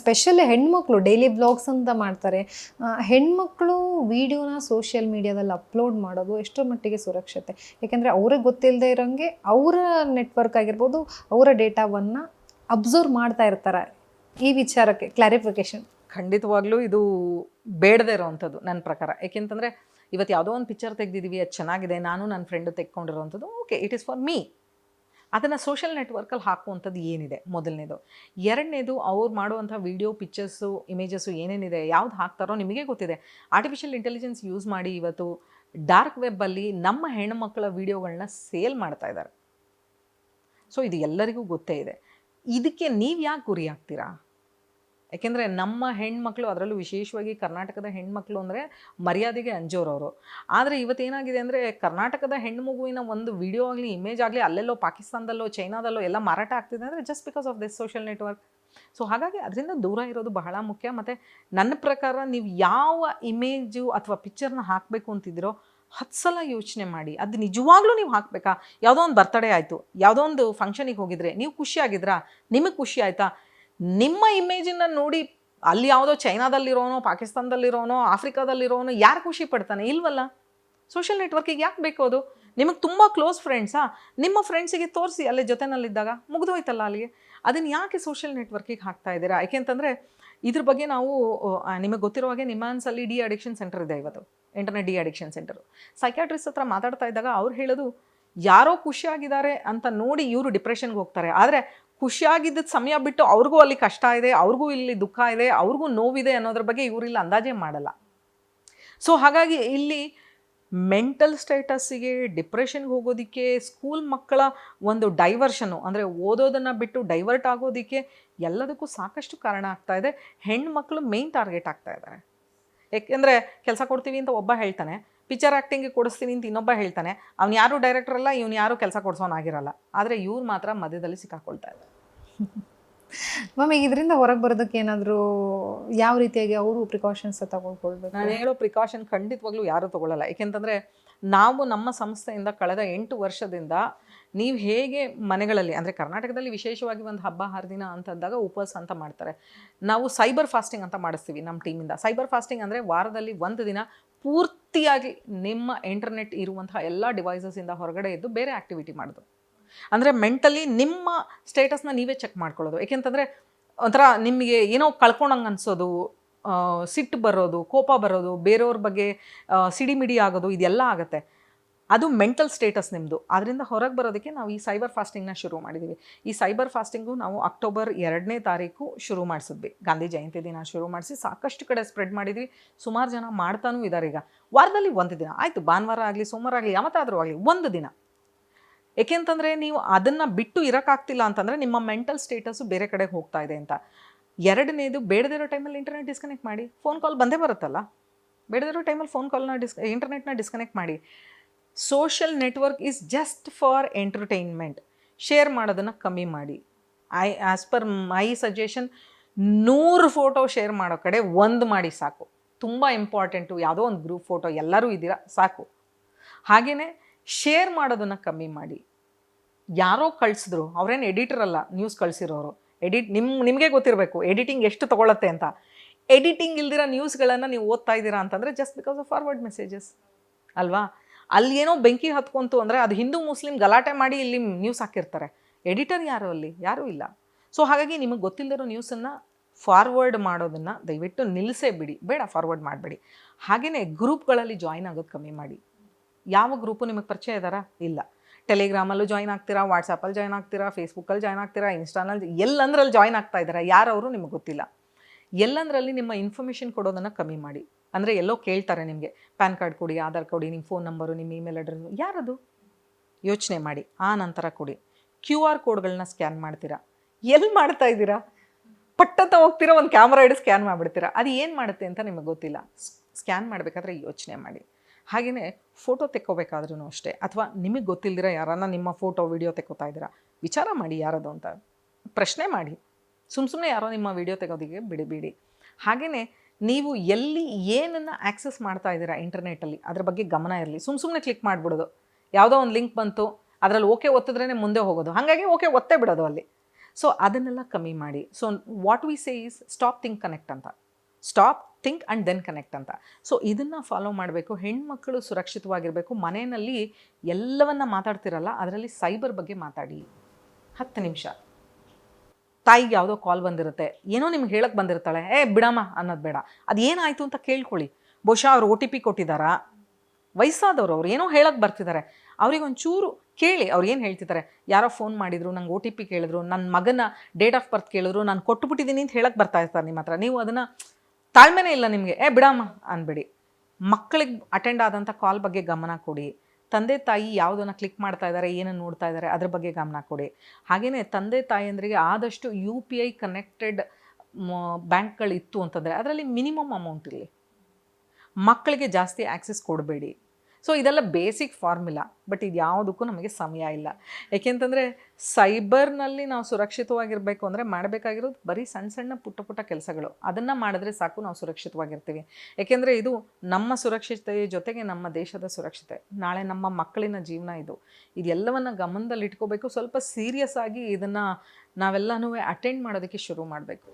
Specially ಹೆಣ್ಮಕ್ಳು daily blogs ಅಂತ ಮಾಡ್ತಾರೆ. ಹೆಣ್ಮಕ್ಳು ವಿಡಿಯೋನ ಸೋಷಿಯಲ್ ಮೀಡಿಯಾದಲ್ಲಿ ಅಪ್ಲೋಡ್ ಮಾಡೋದು ಎಷ್ಟರ ಮಟ್ಟಿಗೆ ಸುರಕ್ಷತೆ? ಯಾಕೆಂದರೆ ಅವ್ರಿಗೆ ಗೊತ್ತಿಲ್ಲದೆ ಇರೋಂಗೆ ಅವರ ನೆಟ್ವರ್ಕ್ ಆಗಿರ್ಬೋದು, ಅವರ ಡೇಟಾವನ್ನು ಅಬ್ಸರ್ವ್ ಮಾಡ್ತಾ ಇರ್ತಾರೆ. ಈ ವಿಚಾರಕ್ಕೆ ಕ್ಲಾರಿಫಿಕೇಶನ್. ಖಂಡಿತವಾಗ್ಲೂ ಇದು ಬೇಡದೇ ಇರೋವಂಥದ್ದು ನನ್ನ ಪ್ರಕಾರ. ಏಕೆಂತಂದರೆ ಇವತ್ತು ಯಾವುದೋ ಒಂದು ಪಿಕ್ಚರ್ ತೆಗೆದಿದ್ದೀವಿ, ಅದು ಚೆನ್ನಾಗಿದೆ, ನಾನು ನನ್ನ ಫ್ರೆಂಡು ತೆಕ್ಕೊಂಡಿರೋವಂಥದ್ದು, okay, it is for me. ಅದನ್ನು ಸೋಷಿಯಲ್ ನೆಟ್ವರ್ಕಲ್ಲಿ ಹಾಕುವಂಥದ್ದು ಏನಿದೆ ಮೊದಲನೇದು. ಎರಡನೇದು, ಅವ್ರು ಮಾಡುವಂಥ ವೀಡಿಯೋ, ಪಿಕ್ಚರ್ಸು, ಇಮೇಜಸ್ಸು ಏನೇನಿದೆ, ಯಾವ್ದು ಹಾಕ್ತಾರೋ ನಿಮಗೆ ಗೊತ್ತಿದೆ. ಆರ್ಟಿಫಿಷಿಯಲ್ ಇಂಟೆಲಿಜೆನ್ಸ್ ಯೂಸ್ ಮಾಡಿ ಇವತ್ತು ಡಾರ್ಕ್ ವೆಬ್ಬಲ್ಲಿ ನಮ್ಮ ಹೆಣ್ಣುಮಕ್ಕಳ ವೀಡಿಯೋಗಳನ್ನ ಸೇಲ್ ಮಾಡ್ತಾ ಇದ್ದಾರೆ. ಸೊ ಇದು ಎಲ್ಲರಿಗೂ ಗೊತ್ತೇ ಇದೆ. ಇದಕ್ಕೆ ನೀವು ಯಾಕೆ ಗುರಿ ಆಗ್ತೀರಾ? ಯಾಕೆಂದರೆ ನಮ್ಮ ಹೆಣ್ಮಕ್ಳು, ಅದರಲ್ಲೂ ವಿಶೇಷವಾಗಿ ಕರ್ನಾಟಕದ ಹೆಣ್ಮಕ್ಳು ಅಂದರೆ ಮರ್ಯಾದೆಗೆ ಅಂಜೋರವರು. ಆದರೆ ಇವತ್ತೇನಾಗಿದೆ ಅಂದರೆ ಕರ್ನಾಟಕದ ಹೆಣ್ಣು ಮಗುವಿನ ಒಂದು ವಿಡಿಯೋ ಆಗಲಿ, ಇಮೇಜ್ ಆಗಲಿ ಅಲ್ಲೆಲ್ಲೋ ಪಾಕಿಸ್ತಾನದಲ್ಲೋ ಚೈನಾದಲ್ಲೋ ಎಲ್ಲ ಮಾರಾಟ ಆಗ್ತಿದೆ ಅಂದರೆ just because of this social network. So ಹಾಗಾಗಿ ಅದರಿಂದ ದೂರ ಇರೋದು ಬಹಳ ಮುಖ್ಯ. ಮತ್ತು ನನ್ನ ಪ್ರಕಾರ ನೀವು ಯಾವ ಇಮೇಜು ಅಥವಾ ಪಿಕ್ಚರ್ನ ಹಾಕಬೇಕು ಅಂತಿದ್ದೀರೋ 10 ಸಲ ಯೋಚನೆ ಮಾಡಿ. ಅದು ನಿಜವಾಗ್ಲೂ ನೀವು ಹಾಕಬೇಕಾ? ಯಾವುದೋ ಒಂದು ಬರ್ತಡೇ ಆಯಿತು, ಯಾವುದೋ ಒಂದು ಫಂಕ್ಷನಿಗೆ ಹೋಗಿದ್ರೆ ನೀವು ಖುಷಿಯಾಗಿದ್ರಾ? ನಿಮಗೆ ಖುಷಿ ಆಯಿತಾ? ನಿಮ್ಮ ಇಮೇಜನ್ನು ನೋಡಿ ಅಲ್ಲಿ ಯಾವುದೋ ಚೈನಾದಲ್ಲಿರೋನೋ, ಪಾಕಿಸ್ತಾನದಲ್ಲಿರೋನೋ, ಆಫ್ರಿಕಾದಲ್ಲಿರೋನೋ ಯಾರು ಖುಷಿ ಪಡ್ತಾನೆ? ಇಲ್ವಲ್ಲ. ಸೋಷಿಯಲ್ ನೆಟ್ವರ್ಕಿಗೆ ಯಾಕೆ ಬೇಕು ಅದು? ನಿಮಗೆ ತುಂಬ ಕ್ಲೋಸ್ ಫ್ರೆಂಡ್ಸಾ? ನಿಮ್ಮ ಫ್ರೆಂಡ್ಸಿಗೆ ತೋರಿಸಿ ಅಲ್ಲೇ ಜೊತೆನಲ್ಲಿದ್ದಾಗ ಮುಗಿದೋಯ್ತಲ್ಲ ಅಲ್ಲಿಗೆ. ಅದನ್ನು ಯಾಕೆ ಸೋಷಿಯಲ್ ನೆಟ್ವರ್ಕಿಗೆ ಹಾಕ್ತಾ ಇದ್ದೀರಾ? ಯಾಕೆಂತಂದರೆ ಇದ್ರ ಬಗ್ಗೆ ನಾವು ನಿಮಗೆ ಗೊತ್ತಿರೋ ಹಾಗೆ ನಿಮ್ಮಾನ್ಸಲ್ಲಿ ಡಿ ಅಡಿಕ್ಷನ್ ಸೆಂಟರ್ ಇದೆ ಇವತ್ತು, internet de addiction centre. Psychiatrist ಹತ್ರ ಮಾತಾಡ್ತಾ ಇದ್ದಾಗ ಅವ್ರು ಹೇಳೋದು, ಯಾರೋ ಖುಷಿಯಾಗಿದ್ದಾರೆ ಅಂತ ನೋಡಿ ಇವರು ಡಿಪ್ರೆಷನ್ಗೆ ಹೋಗ್ತಾರೆ. ಆದರೆ ಖುಷಿಯಾಗಿದ್ದ ಸಮಯ ಬಿಟ್ಟು ಅವ್ರಿಗೂ ಅಲ್ಲಿ ಕಷ್ಟ ಇದೆ, ಅವ್ರಿಗೂ ಇಲ್ಲಿ ದುಃಖ ಇದೆ, ಅವ್ರಿಗೂ ನೋವಿದೆ ಅನ್ನೋದ್ರ ಬಗ್ಗೆ ಇವರಿಲ್ಲ ಅಂದಾಜೇ ಮಾಡಲ್ಲ. ಸೊ ಹಾಗಾಗಿ ಇಲ್ಲಿ ಮೆಂಟಲ್ ಸ್ಟೇಟಸ್ಸಿಗೆ, ಡಿಪ್ರೆಷನ್ಗೆ ಹೋಗೋದಕ್ಕೆ, ಸ್ಕೂಲ್ ಮಕ್ಕಳ ಒಂದು ಡೈವರ್ಷನು ಅಂದರೆ ಓದೋದನ್ನು ಬಿಟ್ಟು ಡೈವರ್ಟ್ ಆಗೋದಕ್ಕೆ ಎಲ್ಲದಕ್ಕೂ ಸಾಕಷ್ಟು ಕಾರಣ ಆಗ್ತಾ ಇದೆ. ಹೆಣ್ಮಕ್ಳು ಮೇನ್ ಟಾರ್ಗೆಟ್ ಆಗ್ತಾ ಇದ್ದಾರೆ. ಏಕೆಂದರೆ ಕೆಲಸ ಕೊಡ್ತೀವಿ ಅಂತ ಒಬ್ಬ ಹೇಳ್ತಾನೆ, ಪಿಕ್ಚರ್ ಆ್ಯಕ್ಟಿಂಗಿಗೆ ಕೊಡಿಸ್ತೀನಿ ಅಂತ ಇನ್ನೊಬ್ಬ ಹೇಳ್ತಾನೆ. ಅವ್ನು ಯಾರು ಡೈರೆಕ್ಟರ್ ಅಲ್ಲ, ಇವ್ನು ಯಾರು ಕೆಲಸ ಕೊಡಿಸೋನಾಗಿರಲ್ಲ. ಆದರೆ ಇವ್ರು ಮಾತ್ರ ಮಧ್ಯದಲ್ಲಿ ಸಿಕ್ಕಾಕೊಳ್ತಾ ಇದ್ದಾರೆ. ಮ್ಯಾಮ್, ಈಗ ಇದರಿಂದ ಹೊರಗೆ ಬರೋದಕ್ಕೆ ಏನಾದರೂ ಯಾವ ರೀತಿಯಾಗಿ ಅವರು ಪ್ರಿಕಾಷನ್ಸ್ ತಗೊಳ್ಕೊಳ್ಬೇಕು? ನಾನು ಹೇಳೋ ಪ್ರಿಕಾಷನ್ ಖಂಡಿತವಾಗ್ಲೂ ಯಾರೂ ತೊಗೊಳ್ಳಲ್ಲ. ಏಕೆಂತಂದರೆ ನಾವು ನಮ್ಮ ಸಂಸ್ಥೆಯಿಂದ ಕಳೆದ 8 ವರ್ಷದಿಂದ ನೀವು ಹೇಗೆ ಮನೆಗಳಲ್ಲಿ, ಅಂದರೆ ಕರ್ನಾಟಕದಲ್ಲಿ ವಿಶೇಷವಾಗಿ ಒಂದು ಹಬ್ಬ ಹರಿದಿನ ಅಂತಂದಾಗ ಉಪವಾಸ ಅಂತ ಮಾಡ್ತಾರೆ. ನಾವು ಸೈಬರ್ ಫಾಸ್ಟಿಂಗ್ ಅಂತ ಮಾಡಿಸ್ತೀವಿ ನಮ್ಮ ಟೀಮಿಂದ. ಸೈಬರ್ ಫಾಸ್ಟಿಂಗ್ ಅಂದರೆ ವಾರದಲ್ಲಿ 1 ದಿನ ಪೂರ್ತಿಯಾಗಿ ನಿಮ್ಮ ಇಂಟರ್ನೆಟ್ ಇರುವಂತಹ ಎಲ್ಲ ಡಿವೈಸಸ್ಸಿಂದ ಹೊರಗಡೆ ಇದ್ದು ಬೇರೆ ಆ್ಯಕ್ಟಿವಿಟಿ ಮಾಡೋದು. ಅಂದರೆ ಮೆಂಟಲಿ ನಿಮ್ಮ ಸ್ಟೇಟಸ್ನ ನೀವೇ ಚೆಕ್ ಮಾಡ್ಕೊಳ್ಳೋದು. ಏಕೆಂತಂದರೆ ಒಂಥರ ನಿಮಗೆ ಏನೋ ಕಳ್ಕೊಂಡಂಗೆ ಅನಿಸೋದು, ಸಿಟ್ಟು ಬರೋದು, ಕೋಪ ಬರೋದು, ಬೇರೆಯವ್ರ ಬಗ್ಗೆ ಸಿಡಿಮಿಡಿ ಆಗೋದು, ಇದೆಲ್ಲ ಆಗುತ್ತೆ. ಅದು ಮೆಂಟಲ್ ಸ್ಟೇಟಸ್ ನಿಮ್ಮದು. ಅದರಿಂದ ಹೊರಗೆ ಬರೋದಕ್ಕೆ ನಾವು ಈ ಸೈಬರ್ ಫಾಸ್ಟಿಂಗ್ನ ಶುರು ಮಾಡಿದ್ದೀವಿ. ಈ ಸೈಬರ್ ಫಾಸ್ಟಿಂಗು ನಾವು ಅಕ್ಟೋಬರ್ 2ನೇ ತಾರೀಕು ಶುರು ಮಾಡಿಸಿದ್ವಿ. ಗಾಂಧಿ ಜಯಂತಿ ದಿನ ಶುರು ಮಾಡಿಸಿ ಸಾಕಷ್ಟು ಕಡೆ ಸ್ಪ್ರೆಡ್ ಮಾಡಿದ್ವಿ. ಸುಮಾರು ಜನ ಮಾಡ್ತಾನೂ ಇದ್ದಾರೆ. ಈಗ ವಾರದಲ್ಲಿ 1 ದಿನ ಆಯಿತು, ಭಾನುವಾರ ಆಗಲಿ, ಸೋಮವಾರ ಆಗಲಿ, ಯಾವತ್ತಾದರೂ ಆಗಲಿ 1 ದಿನ. ಏಕೆಂತಂದರೆ ನೀವು ಅದನ್ನು ಬಿಟ್ಟು ಇರೋಕ್ಕಾಗ್ತಿಲ್ಲ ಅಂತಂದರೆ ನಿಮ್ಮ ಮೆಂಟಲ್ ಸ್ಟೇಟಸ್ಸು ಬೇರೆ ಕಡೆಗೆ ಹೋಗ್ತಾ ಇದೆ ಅಂತ. ಎರಡನೇದು, ಬೇಡದಿರೋ ಟೈಮಲ್ಲಿ ಇಂಟರ್ನೆಟ್ ಡಿಸ್ಕನೆಕ್ಟ್ ಮಾಡಿ. ಫೋನ್ ಕಾಲ್ ಬಂದೇ ಬರುತ್ತಲ್ಲ, ಬೇಡದಿರೋ ಟೈಮಲ್ಲಿ ಫೋನ್ ಕಾಲ್ನ ಇಂಟರ್ನೆಟ್ನ ಡಿಸ್ಕನೆಕ್ಟ್ ಮಾಡಿ. Social network is just for entertainment. Share ಮಾಡೋದನ್ನು ಕಮ್ಮಿ ಮಾಡಿ. As per my suggestion 100 photo share ಮಾಡೋ ಕಡೆ 1 ಮಾಡಿ ಸಾಕು. ತುಂಬ ಇಂಪಾರ್ಟೆಂಟು. ಯಾವುದೋ ಒಂದು ಗ್ರೂಪ್ ಫೋಟೋ, ಎಲ್ಲರೂ ಇದ್ದೀರಾ ಸಾಕು. ಹಾಗೆಯೇ ಶೇರ್ ಮಾಡೋದನ್ನು ಕಮ್ಮಿ ಮಾಡಿ. ಯಾರೋ ಕಳಿಸಿದ್ರು, ಅವರೇನು ಎಡಿಟರ್ ಅಲ್ಲ, ನ್ಯೂಸ್ ಕಳಿಸಿರೋರು. ನಿಮಗೆ ಗೊತ್ತಿರಬೇಕು ಎಡಿಟಿಂಗ್ ಎಷ್ಟು ತೊಗೊಳತ್ತೆ ಅಂತ. ಎಡಿಟಿಂಗ್ ಇಲ್ದಿರೋ ನ್ಯೂಸ್ಗಳನ್ನು ನೀವು ಓದ್ತಾ ಇದ್ದೀರಾ ಅಂತಂದರೆ just because of forward messages ಅಲ್ವಾ? ಅಲ್ಲಿ ಏನೋ ಬೆಂಕಿ ಹತ್ಕೊಂತು ಅಂದರೆ ಅದು ಹಿಂದೂ ಮುಸ್ಲಿಂ ಗಲಾಟೆ ಮಾಡಿ ಇಲ್ಲಿ ನ್ಯೂಸ್ ಹಾಕಿರ್ತಾರೆ. ಎಡಿಟರ್ ಯಾರು ಅಲ್ಲಿ? ಯಾರೂ ಇಲ್ಲ. ಸೊ ಹಾಗಾಗಿ ನಿಮಗೆ ಗೊತ್ತಿಲ್ಲದಿರೋ ನ್ಯೂಸನ್ನು ಫಾರ್ವರ್ಡ್ ಮಾಡೋದನ್ನು ದಯವಿಟ್ಟು ನಿಲ್ಲಿಸೇ ಬಿಡಿ. ಬೇಡ, ಫಾರ್ವರ್ಡ್ ಮಾಡಬೇಡಿ. ಹಾಗೆಯೇ ಗ್ರೂಪ್ಗಳಲ್ಲಿ ಜಾಯ್ನ್ ಆಗೋದು ಕಮ್ಮಿ ಮಾಡಿ. ಯಾವ ಗ್ರೂಪು ನಿಮಗೆ ಪರಿಚಯ ಇದ್ದಾರಾ? ಇಲ್ಲ. ಟೆಲಿಗ್ರಾಮಲ್ಲೂ ಜಾಯ್ನ್ ಆಗ್ತೀರಾ, ವಾಟ್ಸಪ್ಪಲ್ಲಿ ಜಾಯ್ನ್ ಆಗ್ತೀರಾ, ಫೇಸ್ಬುಕ್ಕಲ್ಲಿ ಜಾಯ್ನ್ ಆಗ್ತೀರಾ, ಇನ್ಸ್ಟಾನಲ್ಲಿ, ಎಲ್ಲಂದ್ರಲ್ಲಿ ಜಾಯ್ನ್ ಆಗ್ತಾ ಇದ್ದೀರಾ. ಯಾರವರು ನಿಮಗೆ ಗೊತ್ತಿಲ್ಲ. ಎಲ್ಲಂದ್ರಲ್ಲಿ ನಿಮ್ಮ ಇನ್ಫಾರ್ಮೇಷನ್ ಕೊಡೋದನ್ನು ಕಮ್ಮಿ ಮಾಡಿ. ಅಂದರೆ ಎಲ್ಲೋ ಕೇಳ್ತಾರೆ ನಿಮಗೆ, ಪ್ಯಾನ್ ಕಾರ್ಡ್ ಕೊಡಿ, ಆಧಾರ್ ಕೊಡಿ, ನಿಮ್ಮ ಫೋನ್ ನಂಬರು, ನಿಮ್ಮ ಇಮೇಲ್ ಅಡ್ರೆಸ್ಸು. ಯಾರದು? ಯೋಚನೆ ಮಾಡಿ. ಆ ನಂತರ ಕೊಡಿ. QR ಕೋಡ್ಗಳನ್ನ ಸ್ಕ್ಯಾನ್ ಮಾಡ್ತೀರಾ. ಎಲ್ಲಿ ಮಾಡ್ತಾ ಇದ್ದೀರಾ? ಪಟ್ಟಂತ ಹೋಗ್ತೀರಾ, ಒಂದು ಕ್ಯಾಮ್ರಾ ಹಿಡಿದು ಸ್ಕ್ಯಾನ್ ಮಾಡಿಬಿಡ್ತೀರಾ. ಅದು ಏನು ಮಾಡುತ್ತೆ ಅಂತ ನಿಮಗೆ ಗೊತ್ತಿಲ್ಲ. ಸ್ಕ್ಯಾನ್ ಮಾಡಬೇಕಾದ್ರೆ ಯೋಚನೆ ಮಾಡಿ. ಹಾಗೆಯೇ ಫೋಟೋ ತೆಕ್ಕೋಬೇಕಾದ್ರೂ ಅಷ್ಟೇ, ಅಥವಾ ನಿಮಗೆ ಗೊತ್ತಿಲ್ದಿರ ಯಾರನ್ನ ನಿಮ್ಮ ಫೋಟೋ ವಿಡಿಯೋ ತೆಕ್ಕೋತಾ ಇದ್ದೀರಾ, ವಿಚಾರ ಮಾಡಿ ಯಾರದು ಅಂತ, ಪ್ರಶ್ನೆ ಮಾಡಿ. ಸುಮ್ಮನೆ ಯಾರೋ ನಿಮ್ಮ ವಿಡಿಯೋ ತೆಗೋದಿಗೆ ಬಿಡಬೇಡಿ. ಹಾಗೆಯೇ ನೀವು ಎಲ್ಲಿ ಏನನ್ನು ಆ್ಯಕ್ಸಸ್ ಮಾಡ್ತಾ ಇದ್ದೀರಾ ಇಂಟರ್ನೆಟ್ಟಲ್ಲಿ, ಅದ್ರ ಬಗ್ಗೆ ಗಮನ ಇರಲಿ. ಸುಮ್ಮನೆ ಕ್ಲಿಕ್ ಮಾಡಿಬಿಡೋದು. ಯಾವುದೋ ಒಂದು ಲಿಂಕ್ ಬಂತು, ಅದರಲ್ಲಿ ಓಕೆ ಒತ್ತಿದ್ರೇ ಮುಂದೆ ಹೋಗೋದು. ಹಾಗಾಗಿ ಓಕೆ ಒತ್ತೇ ಬಿಡೋದು ಅಲ್ಲಿ. ಸೊ ಅದನ್ನೆಲ್ಲ ಕಮ್ಮಿ ಮಾಡಿ. So what we say is stop think connect ಅಂತ, stop think and then connect ಅಂತ. ಸೊ ಇದನ್ನು ಫಾಲೋ ಮಾಡಬೇಕು. ಹೆಣ್ಮಕ್ಳು ಸುರಕ್ಷಿತವಾಗಿರಬೇಕು. ಮನೆಯಲ್ಲಿ ಎಲ್ಲವನ್ನ ಮಾತಾಡ್ತಿರಲ್ಲ, ಅದರಲ್ಲಿ ಸೈಬರ್ ಬಗ್ಗೆ ಮಾತಾಡಿ. 10 ನಿಮಿಷ ತಾಯಿಗೆ ಯಾವುದೋ ಕಾಲ್ ಬಂದಿರುತ್ತೆ, ಏನೋ ನಿಮ್ಗೆ ಹೇಳಕ್ಕೆ ಬಂದಿರ್ತಾಳೆ, ಬಿಡಮ್ಮ ಅನ್ನೋದು ಬೇಡ, ಅದು ಏನಾಯಿತು ಅಂತ ಕೇಳ್ಕೊಳ್ಳಿ. ಬಹುಶಃ ಅವ್ರು OTP ಕೊಟ್ಟಿದ್ದಾರಾ, ವಯಸ್ಸಾದವರು ಅವ್ರು ಏನೋ ಹೇಳಕ್ಕೆ ಬರ್ತಿದ್ದಾರೆ, ಅವ್ರಿಗೊಂಚೂರು ಕೇಳಿ ಅವ್ರು ಏನು ಹೇಳ್ತಿದ್ದಾರೆ. ಯಾರೋ ಫೋನ್ ಮಾಡಿದ್ರು, ನಂಗೆ OTP ಕೇಳಿದ್ರು, ನನ್ನ ಮಗನ ಡೇಟ್ ಆಫ್ ಬರ್ತ್ ಕೇಳಿದ್ರು, ನಾನು ಕೊಟ್ಟುಬಿಟ್ಟಿದ್ದೀನಿ ಅಂತ ಹೇಳಕ್ಕೆ ಬರ್ತಾ ಇರ್ತಾರೆ ನಿಮ್ಮ ಹತ್ರ. ನೀವು ಅದನ್ನು ತಾಳ್ಮೆನೇ ಇಲ್ಲ ನಿಮಗೆ, ಬಿಡಮ್ಮ ಅನ್ಬೇಡಿ. ಮಕ್ಕಳಿಗೆ ಅಟೆಂಡ್ ಆದಂಥ ಕಾಲ್ ಬಗ್ಗೆ ಗಮನ ಕೊಡಿ. ತಂದೆ ತಾಯಿ ಯಾವುದನ್ನು ಕ್ಲಿಕ್ ಮಾಡ್ತಾ ಇದ್ದಾರೆ, ಏನನ್ನು ನೋಡ್ತಾ ಇದ್ದಾರೆ ಅದ್ರ ಬಗ್ಗೆ ಗಮನ ಕೊಡಿ. ಹಾಗೆಯೇ ತಂದೆ ತಾಯಿಯಂದ್ರಿಗೆ ಆದಷ್ಟು UPI ಕನೆಕ್ಟೆಡ್ ಬ್ಯಾಂಕ್ಗಳಿತ್ತು ಅಂತಂದರೆ ಅದರಲ್ಲಿ ಮಿನಿಮಮ್ ಅಮೌಂಟ್ ಇರಲಿ, ಮಕ್ಕಳಿಗೆ ಜಾಸ್ತಿ ಆ್ಯಕ್ಸೆಸ್ ಕೊಡಬೇಡಿ. ಸೊ ಇದೆಲ್ಲ ಬೇಸಿಕ್ ಫಾರ್ಮುಲಾ. ಬಟ್ ಇದು ಯಾವುದಕ್ಕೂ ನಮಗೆ ಸಮಯ ಇಲ್ಲ. ಏಕೆಂತಂದರೆ ಸೈಬರ್ನಲ್ಲಿ ನಾವು ಸುರಕ್ಷಿತವಾಗಿರಬೇಕು ಅಂದರೆ ಮಾಡಬೇಕಾಗಿರೋದು ಬರೀ ಸಣ್ಣ ಸಣ್ಣ ಪುಟ್ಟ ಕೆಲಸಗಳು. ಅದನ್ನು ಮಾಡಿದ್ರೆ ಸಾಕು, ನಾವು ಸುರಕ್ಷಿತವಾಗಿರ್ತೀವಿ. ಏಕೆಂದರೆ ಇದು ನಮ್ಮ ಸುರಕ್ಷತೆಯ ಜೊತೆಗೆ ನಮ್ಮ ದೇಶದ ಸುರಕ್ಷತೆ, ನಾಳೆ ನಮ್ಮ ಮಕ್ಕಳಿನ ಜೀವನ ಇದೆಲ್ಲವನ್ನು ಗಮನದಲ್ಲಿ ಇಟ್ಕೋಬೇಕು. ಸ್ವಲ್ಪ ಸೀರಿಯಸ್ ಆಗಿ ಇದನ್ನು ನಾವೆಲ್ಲನೂ ಅಟೆಂಡ್ ಮಾಡೋದಕ್ಕೆ ಶುರು ಮಾಡಬೇಕು.